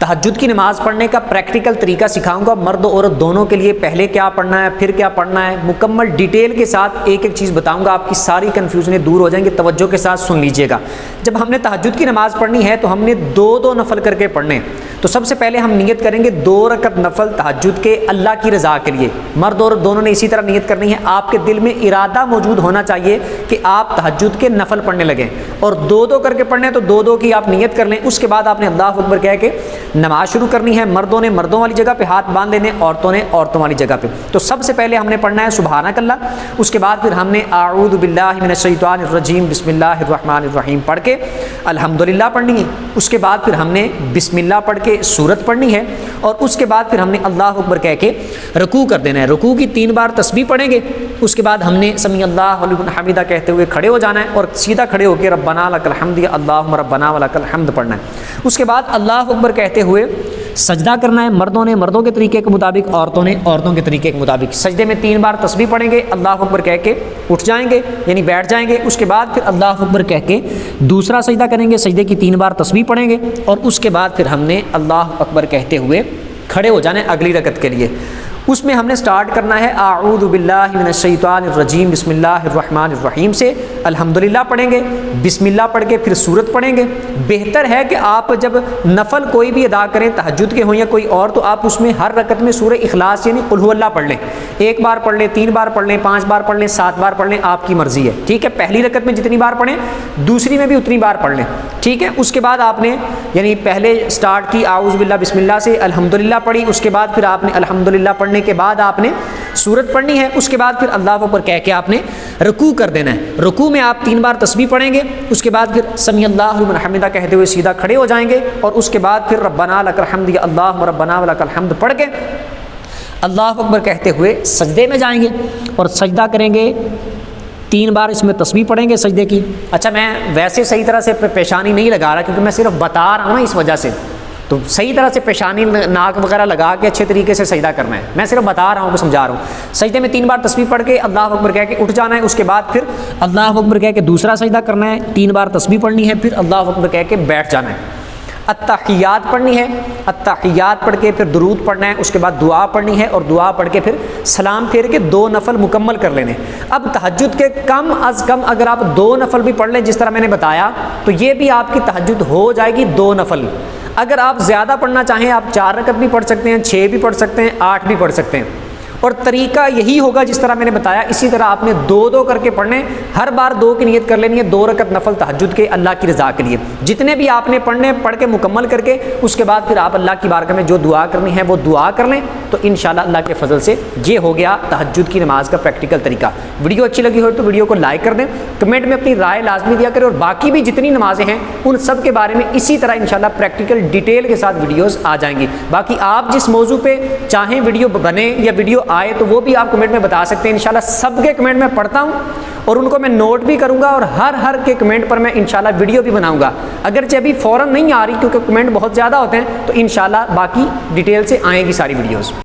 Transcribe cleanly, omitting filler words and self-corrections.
तहज्जुद की नमाज़ पढ़ने का प्रैक्टिकल तरीका सिखाऊंगा, मर्द औरत दोनों के लिए। पहले क्या पढ़ना है, फिर क्या पढ़ना है, मुकम्मल डिटेल के साथ एक एक चीज़ बताऊंगा, आपकी सारी कन्फ्यूजनें दूर हो जाएंगी। तवज्जो के साथ सुन लीजिएगा। जब हमने तहज्जुद की नमाज़ पढ़नी है तो हमने दो नफल करके पढ़ने। तो सबसे पहले हम नियत करेंगे 2 रकत नफल तहज्जुद के अल्लाह की रज़ा के लिए। मर्द औरत दोनों ने इसी तरह नियत करनी है। आपके दिल में इरादा मौजूद होना चाहिए कि आप तहज्जुद के नफल पढ़ने लगें, और 2 करके पढ़ने तो 2 की आप नियत कर लें। उसके बाद आपने अल्लाहु अकबर कह के नमाज शुरू करनी है। मर्दों ने मर्दों वाली जगह पे हाथ बांध लेने, औरतों ने औरतों वाली जगह पे। तो सबसे पहले हमने पढ़ना है सुबहानकल्लाह। उसके बाद फिर हमने आऊज़ु बिल्लाहि मिनश्शैतानिर रजीम बिस्मिल्लाहिर रहमानिर रहीम पढ़ के अल्हम्दुलिल्लाह पढ़नी है। उसके बाद फिर हमने बिस्मिल्लाह पढ़ के सूरत पढ़नी है, और उसके बाद फिर हमने अल्लाहु अकबर कह के रुकू कर देना है। रुकू की 3 बार तस्बीह पढ़ेंगे। उसके बाद हमने समी अल्लाहु लिमन हमीदा कहते हुए खड़े हो जाना है, और सीधा खड़े होकर रब्बना लकल हम्द अल्लाहुम्मा रब्बना व लकल हम्द पढ़ना है। उसके बाद अल्लाहु अकबर कहते हुए सजदा करना है। मर्दों ने मर्दों के तरीके के मुताबिक, औरतों ने औरतों के तरीके के मुताबिक। सजदे में 3 बार तस्बीह पढ़ेंगे, अल्लाहु अकबर कह के उठ जाएंगे, यानी बैठ जाएंगे। उसके बाद फिर अल्लाहु अकबर कह के दूसरा सजदा करेंगे, सजदे की 3 बार तस्बीह पढ़ेंगे, और उसके बाद फिर हमने अल्लाहु अकबर कहते हुए खड़े हो जाना है अगली रकत के लिए। उसमें हमने स्टार्ट करना है आऊज़ु बिल्लाहि मिनश्शैतानिर रजीम बिस्मिल्लाहिर रहमानिर रहीम से अल्हम्दुलिल्लाह पढ़ेंगे, बिस्मिल्लाह पढ़ के फिर सूरत पढ़ेंगे। बेहतर है कि आप जब नफल कोई भी अदा करें, तहज्जुद के हों या कोई और, तो आप उसमें हर रकत में सूरह इखलास यानी कुल हुवल्लाह पढ़ लें। 1 बार पढ़ लें, 3 बार पढ़ लें, 5 बार पढ़ लें, 7 बार पढ़ लें, आपकी मर्जी है। ठीक है, पहली रकत में जितनी बार पढ़ें, दूसरी में भी उतनी बार पढ़ लें। ठीक है, उसके बाद आपने यानी पहले स्टार्ट की आऊज़ु बिल्लाह बिस्मिल्लाह से अल्हम्दुलिल्लाह पढ़ी। उसके बाद फिर आपने अल्हम्दुलिल्लाह पढ़ने के बाद आपने सूरत पढ़नी है। उसके बाद फिर अल्लाहु अकबर कह के आपने रुकू कर देना है। रुकू में आप 3 बार तस्बीह पढ़ेंगे। उसके बाद फिर समी अल्लाहु लिमन हमीदा कहते हुए सीधा खड़े हो जाएंगे, और उसके बाद फिर रब्बना लकल हम्द अल्लाहुम्मा रब्बना व लकल हम्द पढ़ के अल्लाहु अकबर कहते हुए सजदे में जाएंगे, और सजदा करेंगे। 3 बार इसमें तस्बीह पढ़ेंगे सजदे की। अच्छा, मैं वैसे सही तरह से पेशानी नहीं लगा रहा, क्योंकि मैं सिर्फ बता रहा हूँ ना, इस वजह से। तो सही तरह से पेशानी नाक वगैरह लगा के अच्छे तरीके से सजदा करना है। मैं सिर्फ बता रहा हूँ, समझा रहा हूँ। सजदे में 3 बार तस्बीह पढ़ के अल्लाहु अकबर कह के उठ जाना है। उसके बाद फिर अल्लाहु अकबर कह के दूसरा सजदा करना है, 3 बार तस्बीह पढ़नी है, फिर अल्लाहु अकबर कह के बैठ जाना है। अत्तहियात पढ़नी है, अत्तहियात पढ़ के फिर दुरूद पढ़ना है। उसके बाद दुआ पढ़नी है, और दुआ पढ़ के फिर सलाम फेर के 2 नफल मुकम्मल कर लेने। अब तहज्जुद के कम अज़ कम अगर आप 2 नफल भी पढ़ लें, जिस तरह मैंने बताया, तो ये भी आपकी तहज्जुद हो जाएगी 2 नफल। अगर आप ज़्यादा पढ़ना चाहें, आप 4 रकत भी पढ़ सकते हैं, 6 भी पढ़ सकते हैं, 8 भी पढ़ सकते हैं, और तरीका यही होगा जिस तरह मैंने बताया। इसी तरह आपने 2 करके पढ़ने, हर बार 2 की नियत कर लेनी है। 2 रकत नफल तहज्जुद के अल्लाह की रज़ा के लिए। जितने भी आपने पढ़ने, पढ़ के मुकम्मल करके उसके बाद फिर आप अल्लाह की बारगाह में जो दुआ करनी है वो दुआ कर लें, तो इंशाल्लाह अल्लाह के फजल से ये हो गया तहज्जुद की नमाज का प्रैक्टिकल तरीका। वीडियो अच्छी लगी हो तो वीडियो को लाइक कर दें, कमेंट में अपनी राय लाजमी दिया करें, और बाकी भी जितनी नमाजें हैं उन सब के बारे में इसी तरह इंशाल्लाह प्रैक्टिकल डिटेल के साथ वीडियोज़ आ जाएंगी। बाकी आप जिस मौजू पर चाहें वीडियो बने या वीडियो आए, तो वो भी आप कमेंट में बता सकते हैं। इंशाल्लाह सबके कमेंट में पढ़ता हूँ, और उनको मैं नोट भी करूँगा, और हर के कमेंट पर मैं इंशाल्लाह वीडियो भी बनाऊँगा। अगरचे अभी फ़ौरन नहीं आ रही, क्योंकि कमेंट बहुत ज़्यादा होते हैं, तो इंशाल्लाह बाकी डिटेल से आएगी सारी वीडियोज़।